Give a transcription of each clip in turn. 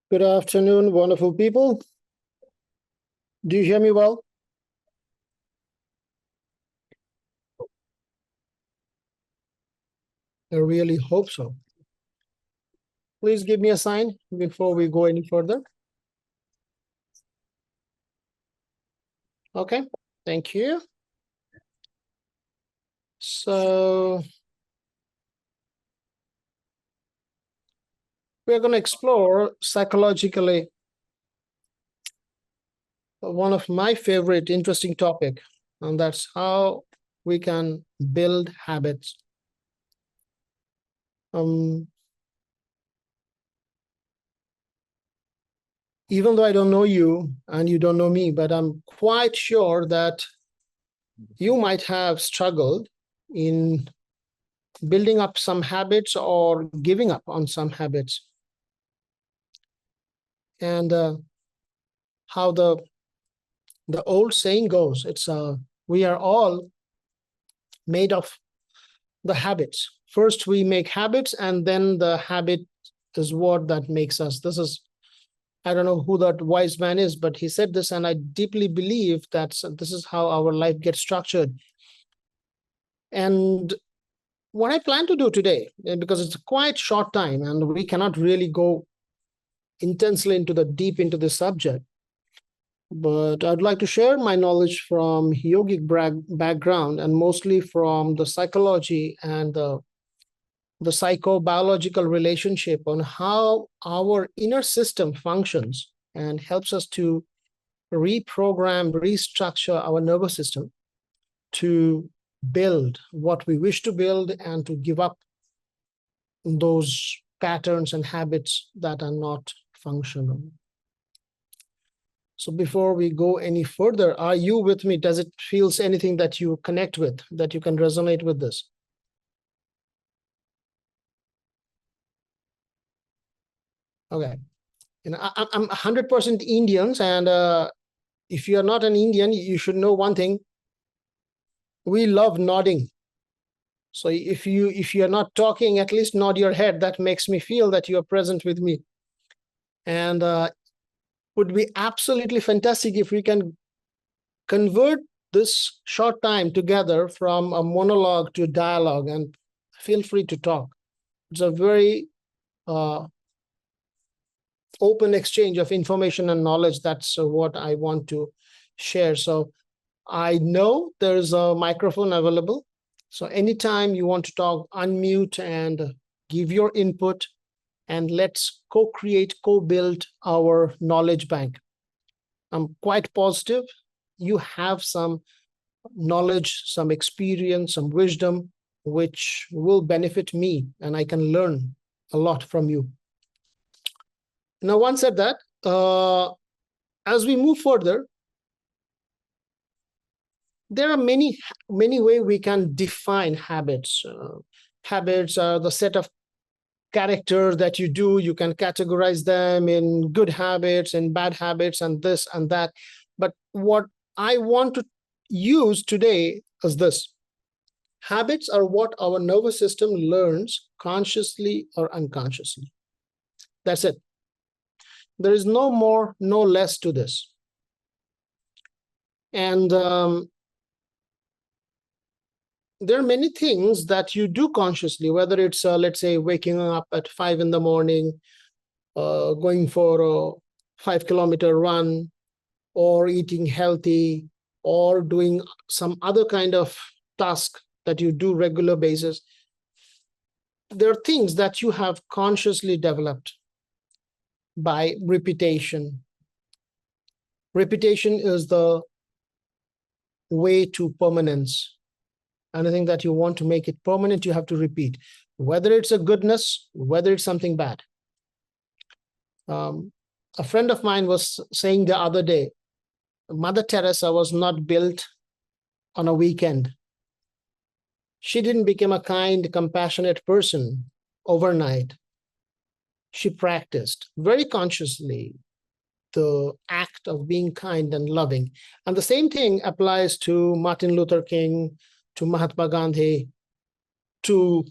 Good afternoon, wonderful people. Do you hear me well? I really hope so. Please give me a sign before we go any further. Okay, thank you. So we're going to explore psychologically one of my favorite interesting topic, and that's how we can build habits. Even though I don't know you and you don't know me, but I'm quite sure that you might have struggled in building up some habits or giving up on some habits. And how the old saying goes, it's we are all made of the habits. First we make habits, and then the habit is what that makes us. This is, I don't know who that wise man is, but he said this, and I deeply believe that this is how our life gets structured. And what I plan to do today, because it's a quite short time and we cannot really go intensely deep into the subject, but I'd like to share my knowledge from yogic background, and mostly from the psychology and the psychobiological relationship on how our inner system functions and helps us to reprogram, restructure our nervous system to build what we wish to build and to give up those patterns and habits that are not functional. So before we go any further, are you with me? Does it feels anything that you connect with, that you can resonate with this? Okay. I'm 100% Indians, and if you're not an Indian, you should know one thing. We love nodding. So if you're not talking, at least nod your head. That makes me feel that you are present with me. And would be absolutely fantastic if we can convert this short time together from a monologue to dialogue, and feel free to talk. It's a very open exchange of information and knowledge. That's what I want to share. So I know there's a microphone available. So anytime you want to talk, unmute and give your input, and let's co-create, co-build our knowledge bank. I'm quite positive you have some knowledge, some experience, some wisdom, which will benefit me, and I can learn a lot from you. Now, once said that, as we move further, there are many ways we can define habits. Habits are the set of characters that you do. You can categorize them in good habits and bad habits and this and that. But what I want to use today is this. Habits are what our nervous system learns consciously or unconsciously. That's it. There is no more, no less to this. And there are many things that you do consciously, whether it's, let's say, waking up at 5 in the morning, going for a 5-kilometer run, or eating healthy, or doing some other kind of task that you do regular basis. There are things that you have consciously developed by repetition. Repetition is the way to permanence. Anything that you want to make it permanent, you have to repeat, whether it's a goodness, whether it's something bad. A friend of mine was saying the other day, Mother Teresa was not built on a weekend. She didn't become a kind, compassionate person overnight. She practiced very consciously the act of being kind and loving. And the same thing applies to Martin Luther King, to Mahatma Gandhi, to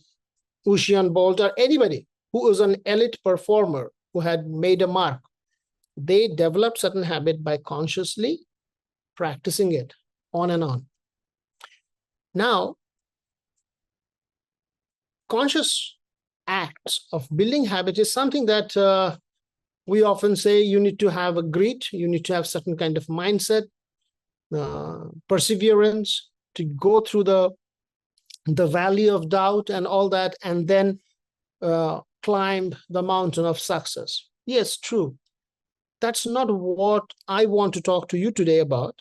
Usain Bolt, or anybody who is an elite performer, who had made a mark. They developed certain habit by consciously practicing it on and on. Now, conscious acts of building habit is something that we often say you need to have a grit, you need to have certain kind of mindset, perseverance to go through the valley of doubt and all that, and then climb the mountain of success. Yes, true. That's not what I want to talk to you today about.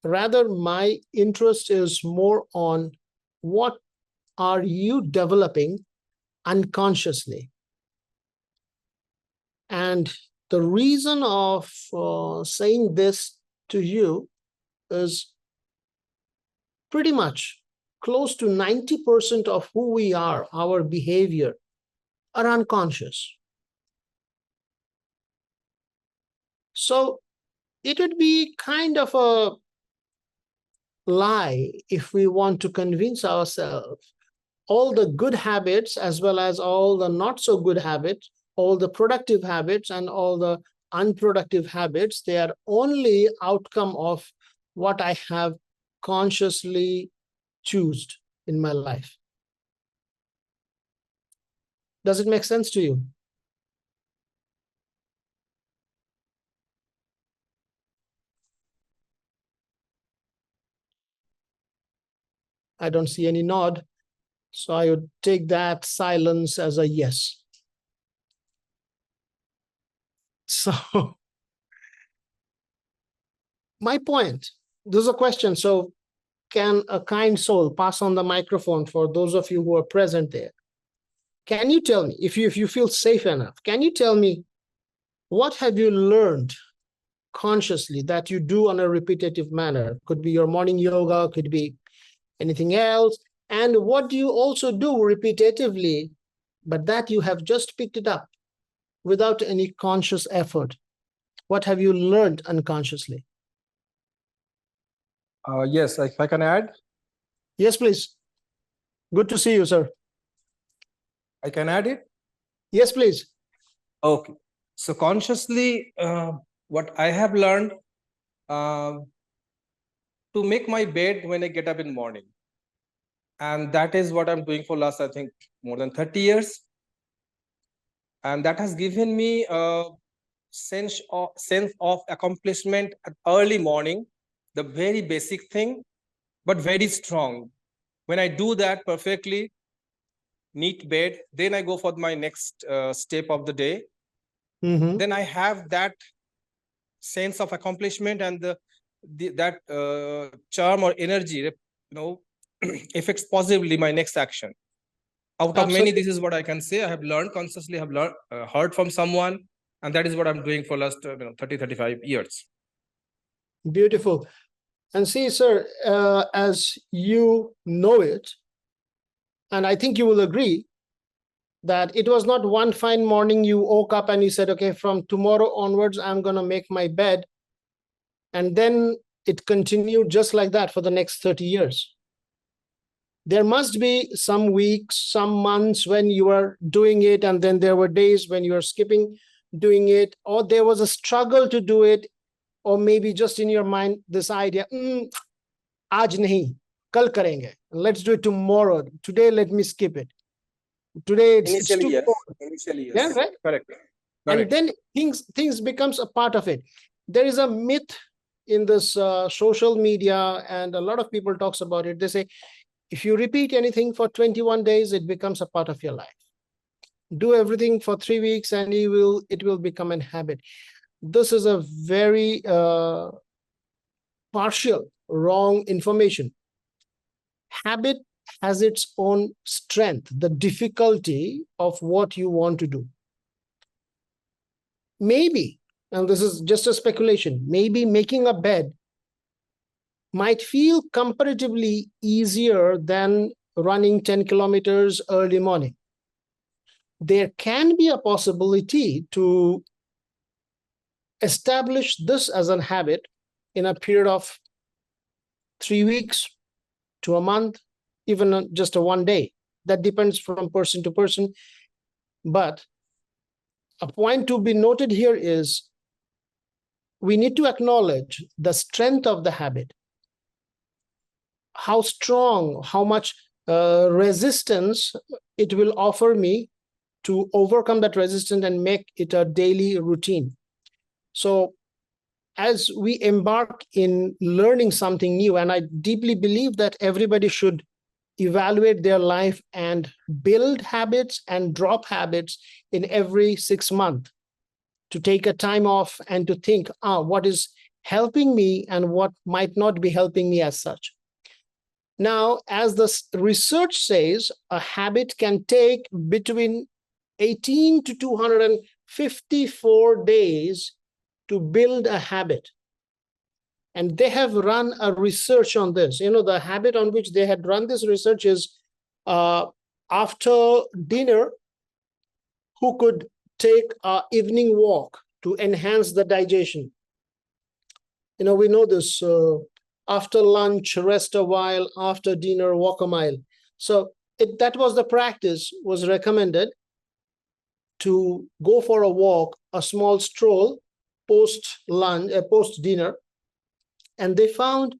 Rather, my interest is more on what are you developing unconsciously. And the reason of saying this to you is pretty much close to 90% of who we are, our behavior, are unconscious. So it would be kind of a lie if we want to convince ourselves all the good habits as well as all the not so good habits, all the productive habits and all the unproductive habits, they are only outcome of what I have consciously chosen in my life. Does it make sense to you? I don't see any nod, so I would take that silence as a yes. So my point, there's a question. So can a kind soul pass on the microphone for those of you who are present there? Can you tell me, if you feel safe enough, can you tell me what have you learned consciously that you do on a repetitive manner? Could be your morning yoga, could be anything else. And what do you also do repetitively, but that you have just picked it up without any conscious effort? What have you learned unconsciously? Yes, if I can add. Yes, please. Good to see you, sir. I can add it? Yes, please. Okay. So consciously, what I have learned to make my bed when I get up in the morning. And that is what I'm doing for last, I think, more than 30 years. And that has given me a sense of accomplishment at early morning, the very basic thing, but very strong. When I do that perfectly, neat bed, then I go for my next step of the day. Then I have that sense of accomplishment and that charm or energy, affects positively my next action. Out of many, this is what I can say. I have learned consciously, have learned, heard from someone, and that is what I'm doing for last 30, 35 years. Beautiful. And see, sir, as you know it, and I think you will agree that it was not one fine morning you woke up and you said, okay, from tomorrow onwards, I'm going to make my bed. And then it continued just like that for the next 30 years. There must be some weeks, some months when you are doing it, and then there were days when you are skipping doing it, or there was a struggle to do it, or maybe just in your mind, this idea, aaj nahi, kal karenge. Let's do it tomorrow. Today, let me skip it. Today, it's too yes. cold. Initially, yes. Yeah, right? Correct. And then things becomes a part of it. There is a myth in this social media, and a lot of people talks about it. They say, if you repeat anything for 21 days, it becomes a part of your life. Do everything for 3 weeks and it will become a habit. This is a very partial, wrong information. Habit has its own strength, the difficulty of what you want to do. Maybe, and this is just a speculation, maybe making a bed might feel comparatively easier than running 10 kilometers early morning. There can be a possibility to establish this as a habit in a period of 3 weeks to a month, even just a 1 day. That depends from person to person. But a point to be noted here is we need to acknowledge the strength of the habit, how strong, how much resistance it will offer me to overcome that resistance and make it a daily routine. So as we embark in learning something new, and I deeply believe that everybody should evaluate their life and build habits and drop habits in every 6 months, to take a time off and to think, what is helping me and what might not be helping me as such. Now, as the research says, a habit can take between 18 to 254 days to build a habit. And they have run a research on this. The habit on which they had run this research is after dinner, who could take an evening walk to enhance the digestion. We know this, after lunch, rest a while, after dinner, walk a mile. So that was the practice, was recommended to go for a walk, a small stroll, post-lunch, post-dinner. And they found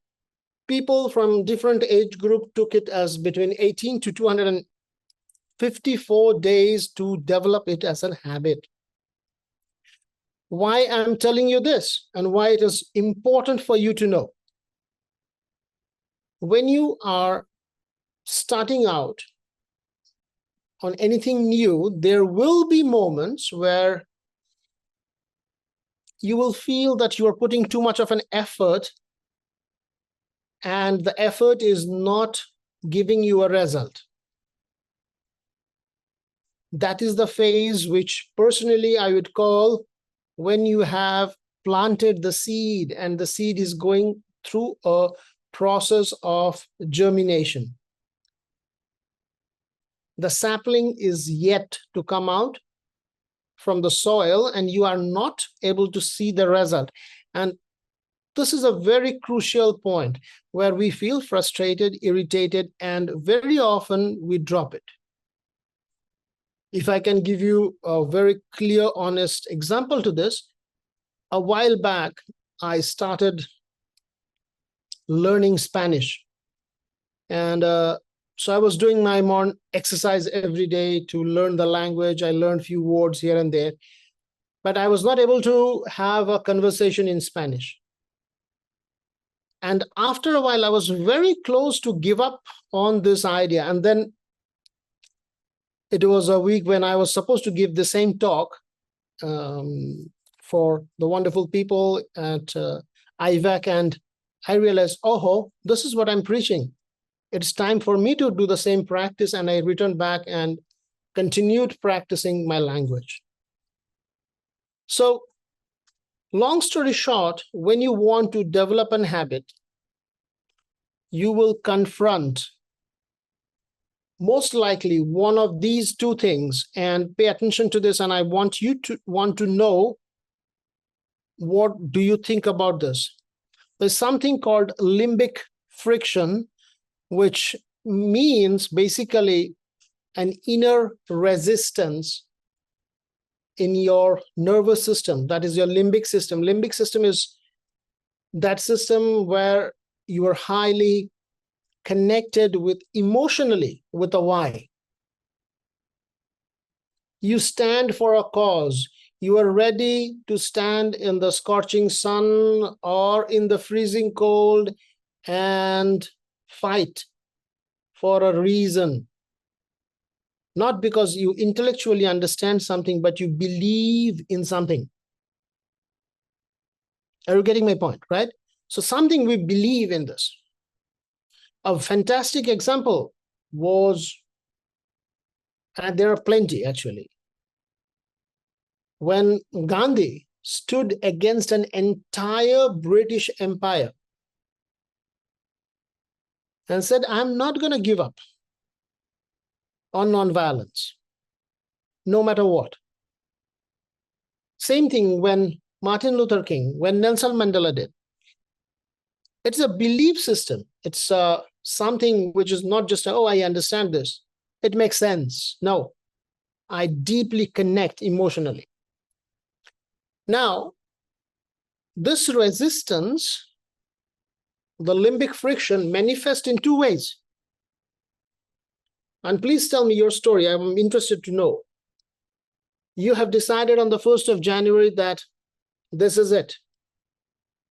people from different age group took it as between 18 to 254 days to develop it as a habit. Why I'm telling you this and why it is important for you to know. When you are starting out on anything new, there will be moments where you will feel that you are putting too much of an effort and the effort is not giving you a result. That is the phase which personally I would call when you have planted the seed and the seed is going through a process of germination. The sapling is yet to come out from the soil and you are not able to see the result. And this is a very crucial point where we feel frustrated, irritated, and very often we drop it. If I can give you a very clear, honest example to this, a while back, I started learning Spanish. And so I was doing my morning exercise every day to learn the language. I learned a few words here and there, but I was not able to have a conversation in Spanish. And after a while, I was very close to give up on this idea. And then it was a week when I was supposed to give the same talk for the wonderful people at IVAC. And I realized, this is what I'm preaching. It's time for me to do the same practice. And I returned back and continued practicing my language. So long story short, when you want to develop an habit, you will confront most likely one of these two things, and pay attention to this. And I want you to know, what do you think about this? There's something called limbic friction, which means basically an inner resistance in your nervous system. That is your limbic system. Limbic system is that system where you are highly connected with emotionally with a why. You stand for a cause. You are ready to stand in the scorching sun or in the freezing cold and fight for a reason. Not because you intellectually understand something, but you believe in something. Are you getting my point, right? So something we believe in this. A fantastic example was, and there are plenty actually, when Gandhi stood against an entire British Empire and said, I'm not going to give up on nonviolence, no matter what. Same thing when Martin Luther King, when Nelson Mandela did. It's a belief system. It's something which is not just, I understand this. It makes sense. No, I deeply connect emotionally. Now, this resistance, the limbic friction, manifests in two ways. And please tell me your story. I'm interested to know. You have decided on the 1st of January that this is it.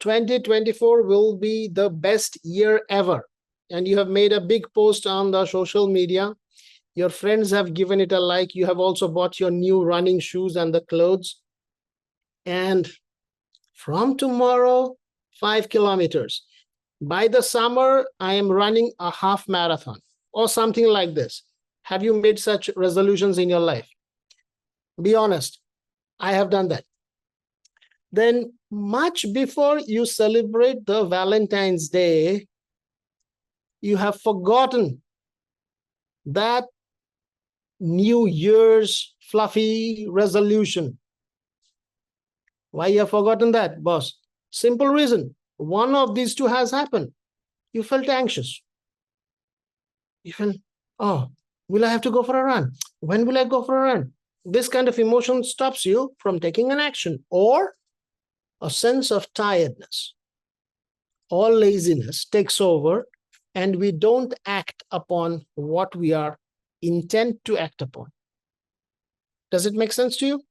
2024 will be the best year ever. And you have made a big post on the social media. Your friends have given it a like. You have also bought your new running shoes and the clothes. And from tomorrow, 5 kilometers. By the summer, I am running a half marathon or something like this. Have you made such resolutions in your life? Be honest. I have done that. Then much before you celebrate the Valentine's Day, you have forgotten that New Year's fluffy resolution. Why you have forgotten that, boss? Simple reason. One of these two has happened. You felt anxious. You felt, oh, will I have to go for a run? When will I go for a run? This kind of emotion stops you from taking an action, or a sense of tiredness or laziness takes over, and we don't act upon what we are intent to act upon. Does it make sense to you?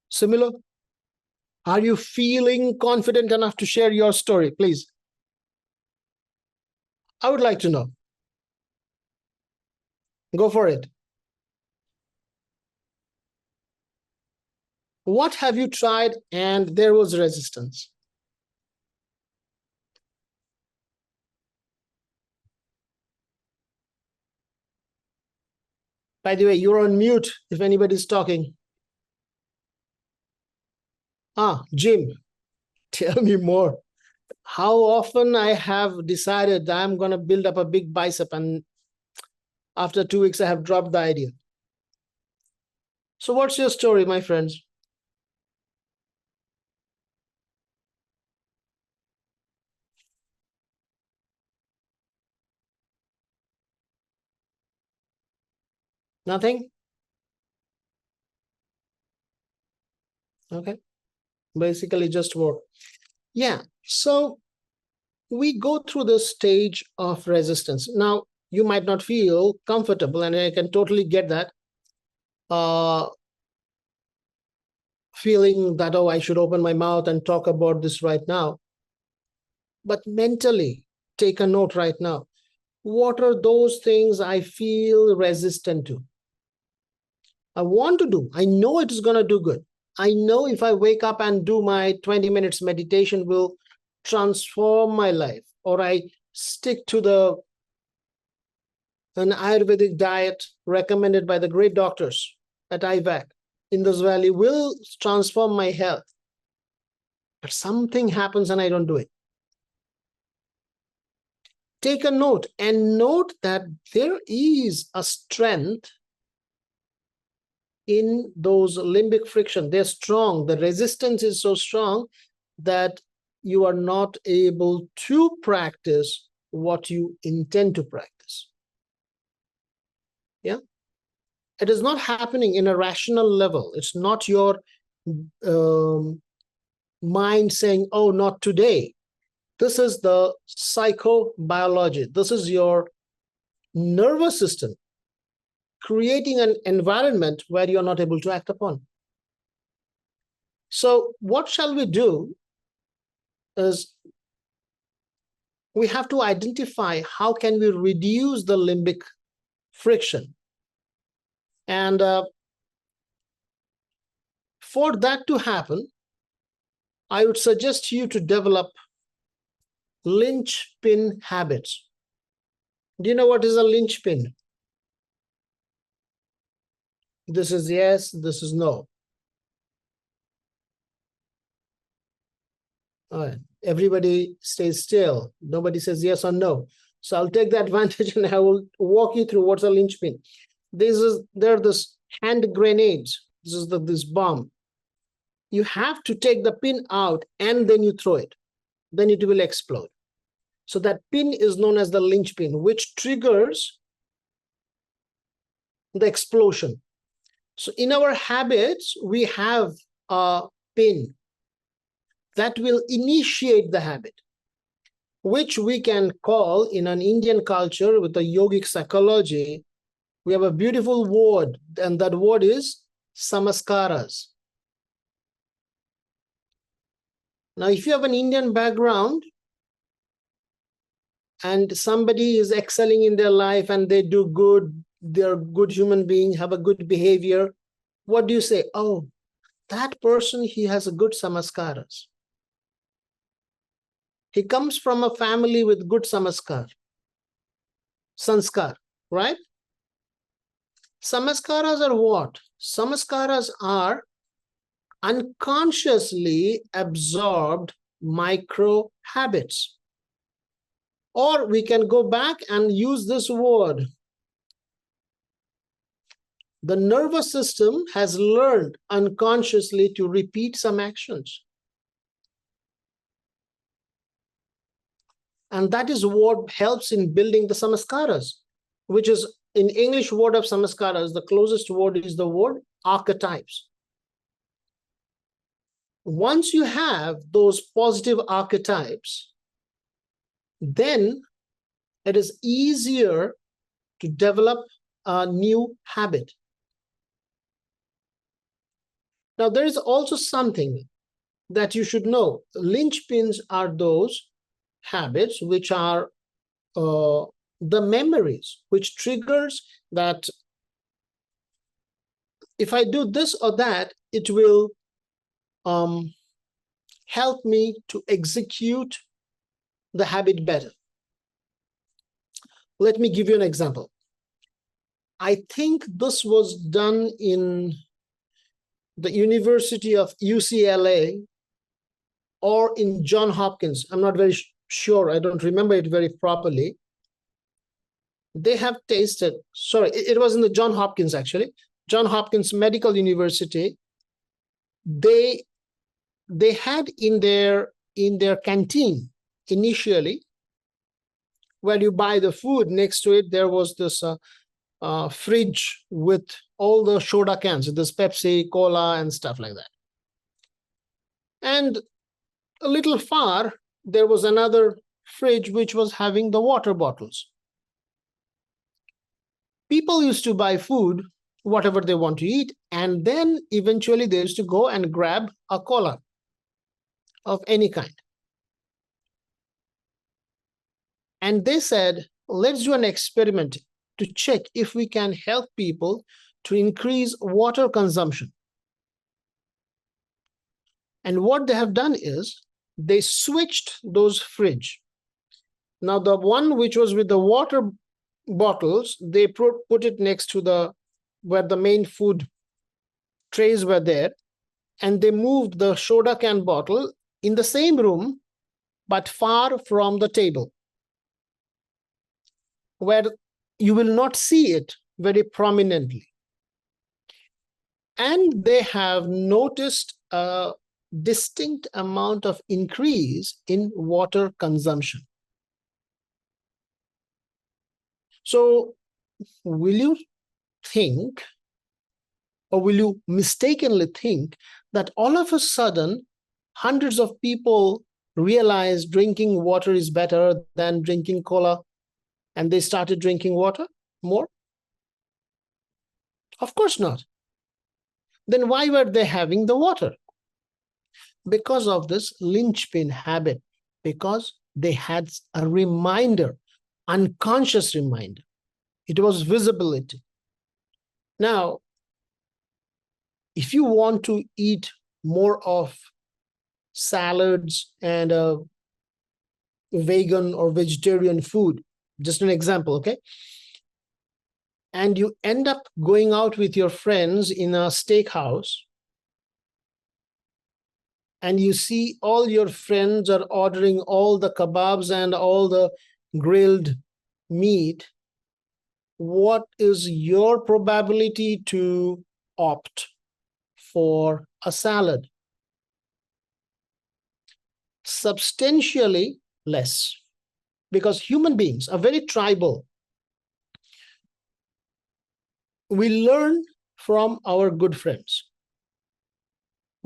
Similar? Are you feeling confident enough to share your story, please? I would like to know. Go for it. What have you tried and there was resistance? By the way, you're on mute if anybody's talking. Jim, tell me more. How often I have decided that I'm going to build up a big bicep, and after 2 weeks, I have dropped the idea. So what's your story, my friends? Nothing? Okay. Basically just work. Yeah. So we go through this stage of resistance. Now, you might not feel comfortable, and I can totally get that. Feeling that, oh, I should open my mouth and talk about this right now. But mentally, take a note right now. What are those things I feel resistant to? I want to do. I know it is going to do good. I know if I wake up and do my 20 minutes meditation will transform my life, or I stick to an Ayurvedic diet recommended by the great doctors at IVAC in this valley will transform my health. But something happens and I don't do it. Take a note and note that there is a strength in those limbic friction. They're strong. The resistance is so strong that you are not able to practice what you intend to practice. Yeah. It is not happening in a rational level. It's not your mind saying, oh, not today. This is the psychobiology. This is your nervous system creating an environment where you're not able to act upon. So what shall we do is we have to identify how can we reduce the limbic friction. And for that to happen, I would suggest you to develop linchpin habits. Do you know what is a linchpin? This is yes, this is no. All right. Everybody stays still. Nobody says yes or no. So I'll take the advantage and I will walk you through what's a linchpin. There are this hand grenades. This is this bomb. You have to take the pin out and then you throw it. Then it will explode. So that pin is known as the linchpin, which triggers the explosion. So in our habits, we have a pin that will initiate the habit, which we can call in an Indian culture with the yogic psychology, we have a beautiful word, and that word is samaskaras. Now, if you have an Indian background and somebody is excelling in their life and they do good, they're a good human being, have a good behavior, what do you say? Oh, that person, he has a good samaskaras. He comes from a family with good sanskar, right? Samaskaras are what? Samaskaras are unconsciously absorbed micro habits. Or we can go back and use this word. The nervous system has learned unconsciously to repeat some actions. And that is what helps in building the samaskaras, which is in English word of samaskaras, the closest word is the word archetypes. Once you have those positive archetypes, then it is easier to develop a new habit. Now, there is also something that you should know. Linchpins are those habits which are the memories, which triggers that if I do this or that, it will help me to execute the habit better. Let me give you an example. I think this was done in the University of UCLA or in Johns Hopkins. I'm not very sure. I don't remember it very properly. They have tasted, sorry, it was in the Johns Hopkins actually, Johns Hopkins Medical University. They had in their canteen initially, where you buy the food, next to it there was this fridge with all the soda cans, this Pepsi, Cola, and stuff like that. And a little far, there was another fridge which was having the water bottles. People used to buy food, whatever they want to eat, and then eventually they used to go and grab a cola of any kind. And they said, let's do an experiment to check if we can help people to increase water consumption. And what they have done is they switched those fridge. Now, the one which was with the water bottles, they put it next to where the main food trays were there, and they moved the soda can bottle in the same room, but far from the table, where you will not see it very prominently. And they have noticed a distinct amount of increase in water consumption. So will you think, or will you mistakenly think that all of a sudden hundreds of people realize drinking water is better than drinking cola, and they started drinking water more? Of course not. Then why were they having the water? Because of this linchpin habit, because they had a reminder, unconscious reminder. It was visibility. Now, if you want to eat more of salads and vegan or vegetarian food, just an example, okay? And you end up going out with your friends in a steakhouse, and you see all your friends are ordering all the kebabs and all the grilled meat, what is your probability to opt for a salad? Substantially less, because human beings are very tribal. We learn from our good friends.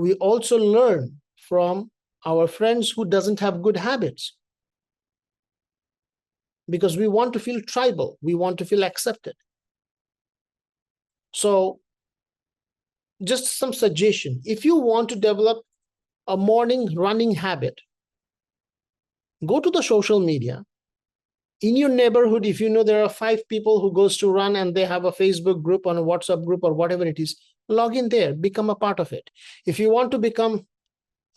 we also learn from our friends who doesn't have good habits, because we want to feel tribal, we want to feel accepted. So just some suggestion: if you want to develop a morning running habit, go to the social media. In your neighborhood, if you know there are 5 people who goes to run and they have a Facebook group or a WhatsApp group or whatever it is, log in there, become a part of it. If you want to become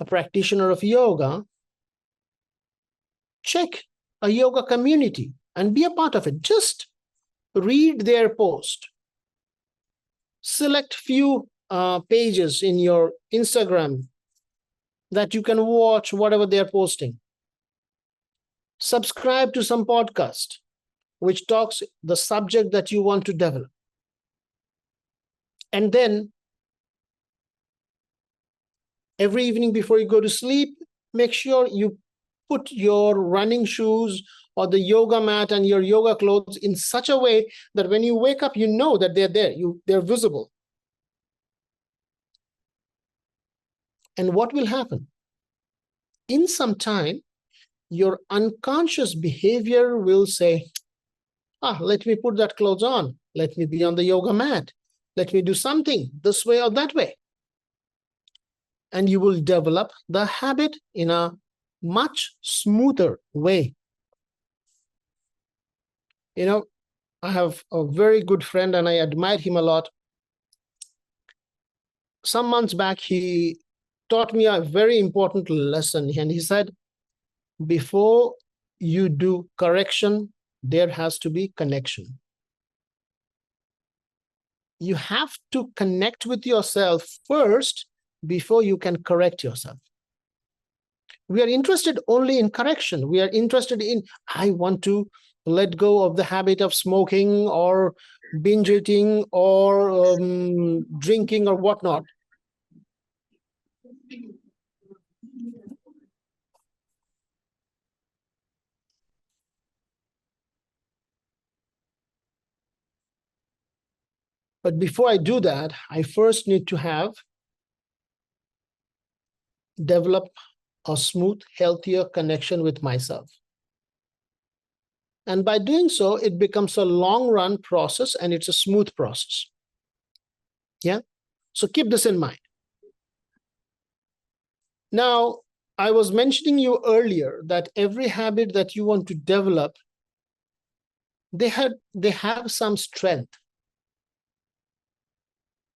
a practitioner of yoga, check a yoga community and be a part of it. Just read their post. Select few pages in your Instagram that you can watch whatever they're posting. Subscribe to some podcast which talks the subject that you want to develop. And then every evening before you go to sleep, make sure you put your running shoes or the yoga mat and your yoga clothes in such a way that when you wake up, you know that they're there, they're visible. And what will happen? In some time, your unconscious behavior will say, let me put that clothes on. Let me be on the yoga mat. Let me do something this way or that way. And you will develop the habit in a much smoother way. You know, I have a very good friend and I admire him a lot. Some months back, he taught me a very important lesson. And he said, before you do correction, there has to be connection. You have to connect with yourself first before you can correct yourself. We are interested only in correction. We are interested in, I want to let go of the habit of smoking or binge eating or drinking or whatnot. But before I do that, I first need to develop a smooth, healthier connection with myself. And by doing so, it becomes a long run process and it's a smooth process. Yeah. So keep this in mind. Now, I was mentioning you earlier that every habit that you want to develop, they have some strength.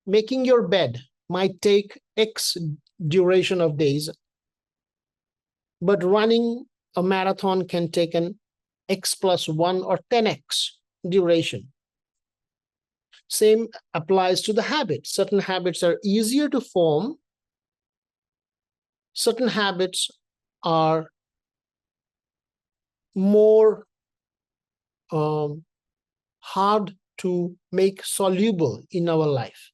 Making your bed might take X duration of days, but running a marathon can take an X plus 1 or 10X duration. Same applies to the habits. Certain habits are easier to form. Certain habits are more hard to make soluble in our life.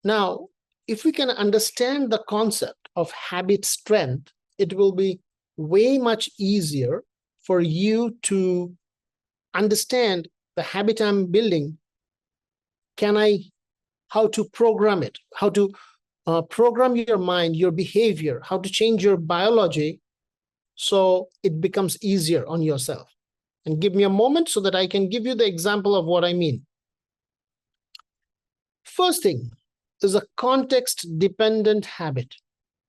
Now, if we can understand the concept of habit strength, it will be way much easier for you to understand the habit I'm building. How to program it, how to program your mind, your behavior, how to change your biology so it becomes easier on yourself. And give me a moment so that I can give you the example of what I mean. First thing is a context-dependent habit.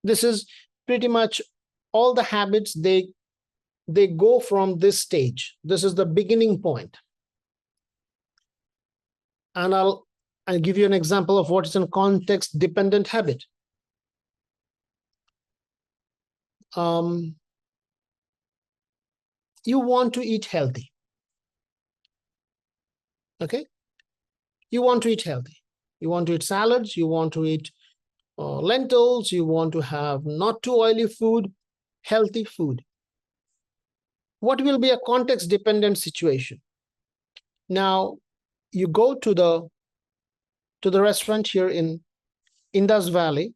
This is pretty much all the habits, they go from this stage. This is the beginning point. And I'll give you an example of what is a context-dependent habit. You want to eat healthy. Okay? You want to eat healthy. You want to eat salads. You want to eat lentils. You want to have not too oily food, healthy food. What will be a context-dependent situation? Now, you go to the restaurant here in Indus Valley,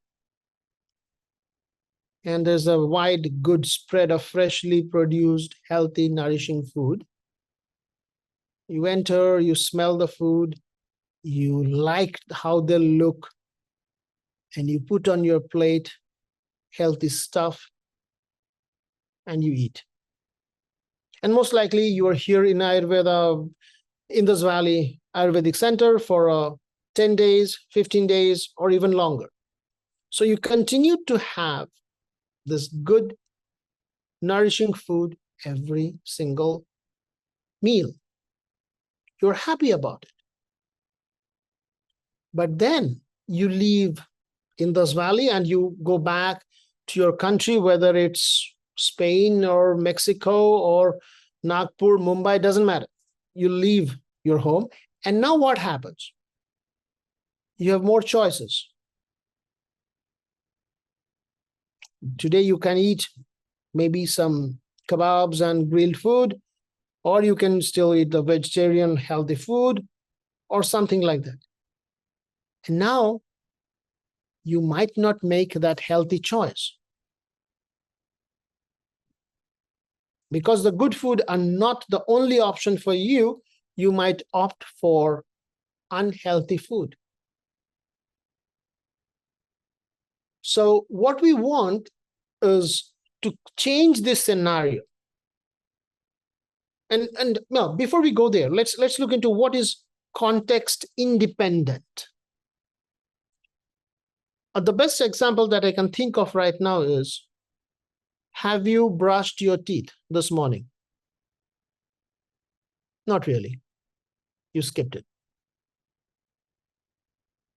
and there's a wide, good spread of freshly produced, healthy, nourishing food. You enter, you smell the food, you like how they look, and you put on your plate healthy stuff and you eat. And most likely you are here in Ayurveda, Indus Valley Ayurvedic Center for 10 days, 15 days, or even longer. So you continue to have this good, nourishing food every single meal. You're happy about it. But then you leave Indus Valley and you go back to your country, whether it's Spain or Mexico or Nagpur, Mumbai, doesn't matter. You leave your home. And now what happens? You have more choices. Today you can eat maybe some kebabs and grilled food, or you can still eat the vegetarian healthy food or something like that. And now you might not make that healthy choice because the good food are not the only option for you. You might opt for unhealthy food. So what we want is to change this scenario. And no, before we go there, let's look into what is context independent. The best example that I can think of right now is, have you brushed your teeth this morning? Not really. You skipped it.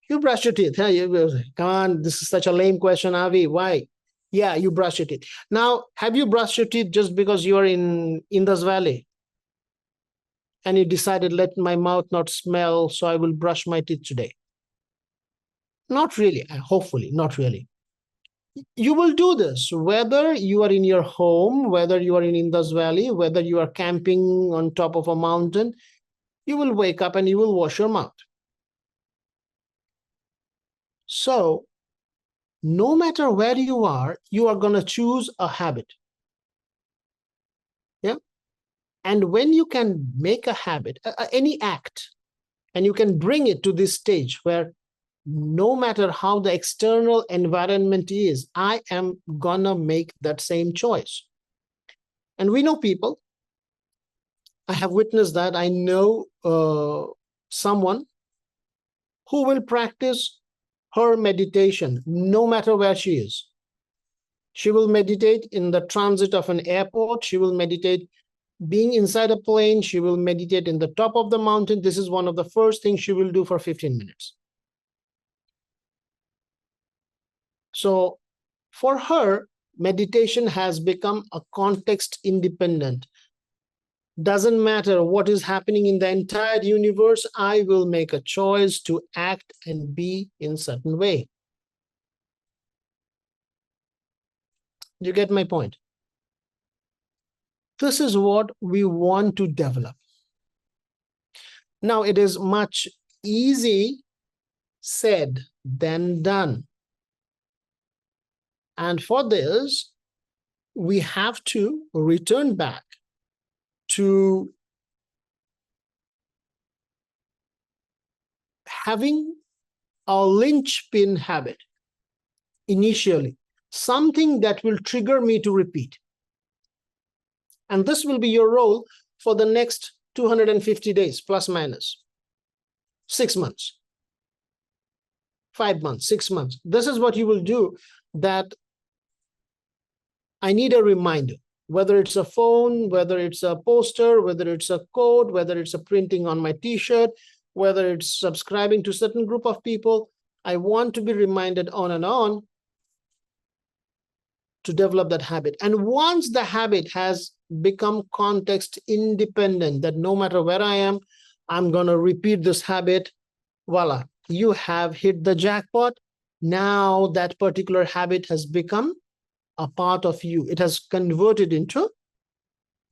You brushed your teeth. Come on, this is such a lame question, Avi. Why? Yeah, you brushed your teeth. Now, have you brushed your teeth just because you are in Indus Valley? And you decided, let my mouth not smell, so I will brush my teeth today. Not really, hopefully, not really. You will do this, whether you are in your home, whether you are in Indus Valley, whether you are camping on top of a mountain, you will wake up and you will wash your mouth. So, no matter where you are going to choose a habit. Yeah. And when you can make a habit, any act, and you can bring it to this stage where no matter how the external environment is, I am gonna make that same choice. And we know people, I have witnessed that. I know someone who will practice her meditation no matter where she is. She will meditate in the transit of an airport. She will meditate being inside a plane. She will meditate in the top of the mountain. This is one of the first things she will do for 15 minutes. So for her, meditation has become a context independent. Doesn't matter what is happening in the entire universe, I will make a choice to act and be in a certain way. You get my point? This is what we want to develop. Now, it is much easier said than done. And for this, we have to return back to having a linchpin habit initially, something that will trigger me to repeat. And this will be your role for the next 250 days, plus minus 6 months, 5 months, 6 months. This is what you will do. That I need a reminder, whether it's a phone, whether it's a poster, whether it's a code, whether it's a printing on my t-shirt, whether it's subscribing to a certain group of people. I want to be reminded on and on to develop that habit. And once the habit has become context independent, that no matter where I am, I'm going to repeat this habit, voila, you have hit the jackpot. Now that particular habit has become a part of you. It has converted into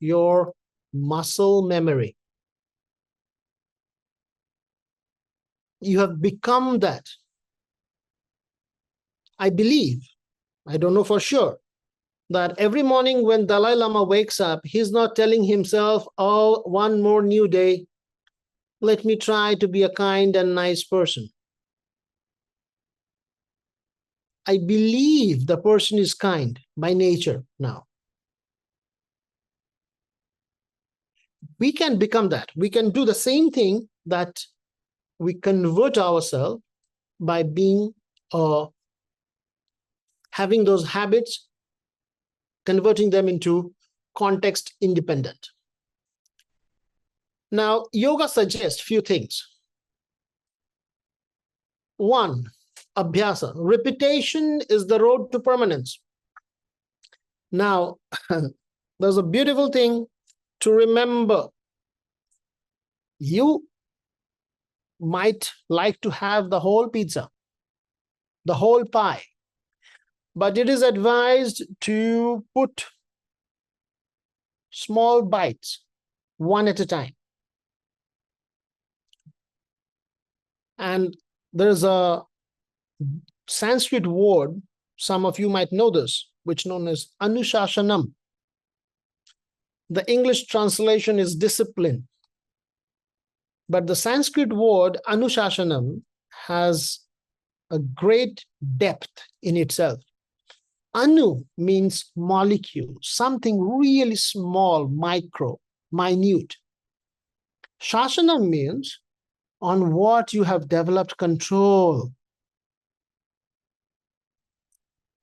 your muscle memory. You have become that. I believe, I don't know for sure, that every morning when Dalai Lama wakes up, he's not telling himself, oh, one more new day, let me try to be a kind and nice person. I believe the person is kind by nature now. We can become that. We can do the same thing, that we convert ourselves by being having those habits, converting them into context independent. Now, yoga suggests few things. One, abhyasa. Repetition is the road to permanence. Now, there's a beautiful thing to remember. You might like to have the whole pizza, the whole pie, but it is advised to put small bites, one at a time. And there's a Sanskrit word, some of you might know this, which is known as anushashanam. The English translation is discipline. But the Sanskrit word anushashanam has a great depth in itself. Anu means molecule, something really small, micro, minute. Shashanam means on what you have developed control.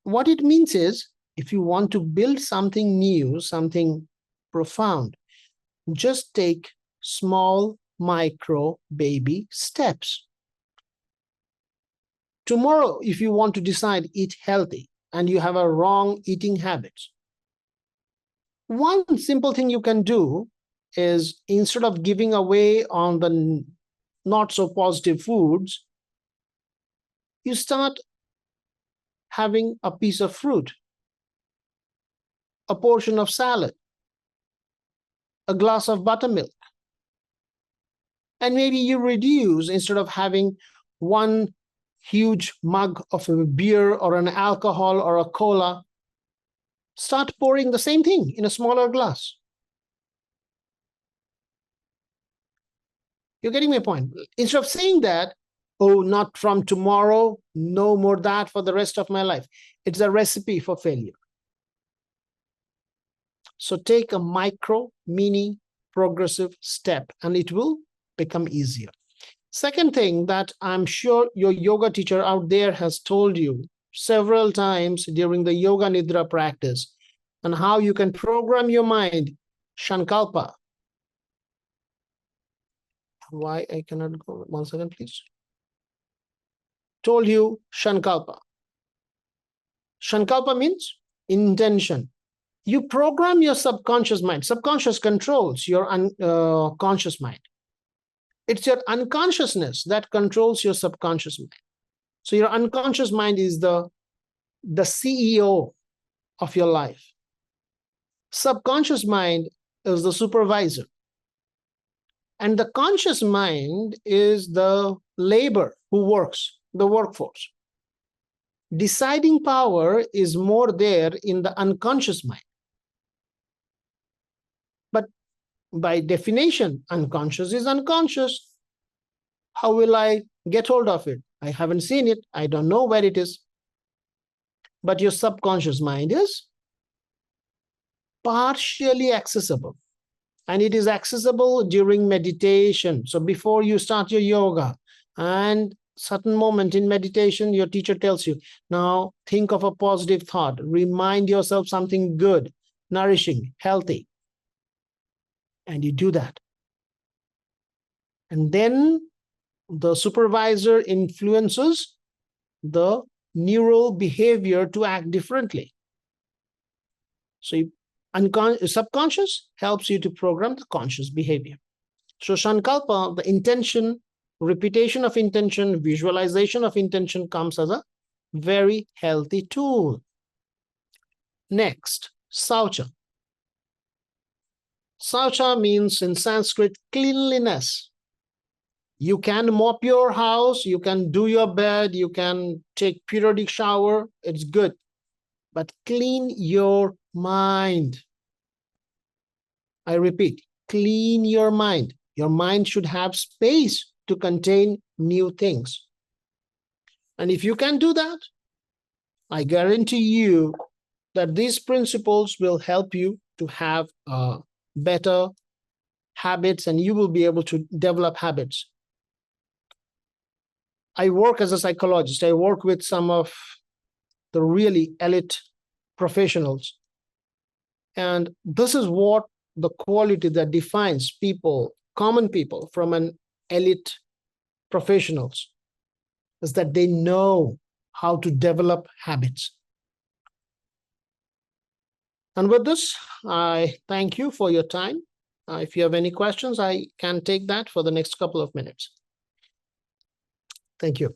What it means is, if you want to build something new, something profound, just take small, micro, baby steps. Tomorrow, if you want to decide eat healthy and you have a wrong eating habits, one simple thing you can do is, instead of giving away on the not so positive foods, you start having a piece of fruit, a portion of salad, a glass of buttermilk. And maybe you reduce, instead of having one huge mug of a beer or an alcohol or a cola, start pouring the same thing in a smaller glass. You're getting my point? Instead of saying that, oh, not from tomorrow, no more that for the rest of my life. It's a recipe for failure. So take a micro, mini, progressive step, and it will become easier. Second thing that I'm sure your yoga teacher out there has told you several times during the yoga nidra practice, and how you can program your mind, Shankalpa. Why I cannot go? 1 second, please. Told you Shankalpa. Shankalpa means intention. You program your subconscious mind. Subconscious controls your conscious mind. It's your unconsciousness that controls your subconscious mind. So your unconscious mind is the CEO of your life. Subconscious mind is the supervisor. And the conscious mind is the labor who works, the workforce. Deciding power is more there in the unconscious mind. But by definition, unconscious is unconscious. How will I get hold of it? I haven't seen it. I don't know where it is. But your subconscious mind is partially accessible. And it is accessible during meditation. So before you start your yoga, and certain moment in meditation, your teacher tells you, now think of a positive thought. Remind yourself something good, nourishing, healthy. And you do that. And then the supervisor influences the neural behavior to act differently. So subconscious helps you to program the conscious behavior. So Shankalpa, the intention, repetition of intention, visualization of intention comes as a very healthy tool. Next, Saucha. Saucha means in Sanskrit cleanliness. You can mop your house, you can do your bed, you can take periodic shower, it's good. But clean your mind. I repeat, clean your mind. Your mind should have space to contain new things. And if you can do that, I guarantee you that these principles will help you to have better habits, and you will be able to develop habits. I work as a psychologist. I work with some of the really elite professionals. And this is what the quality that defines people, common people, from an elite professionals, is that they know how to develop habits. And with this, I thank you for your time. If you have any questions, I can take that for the next couple of minutes. Thank you.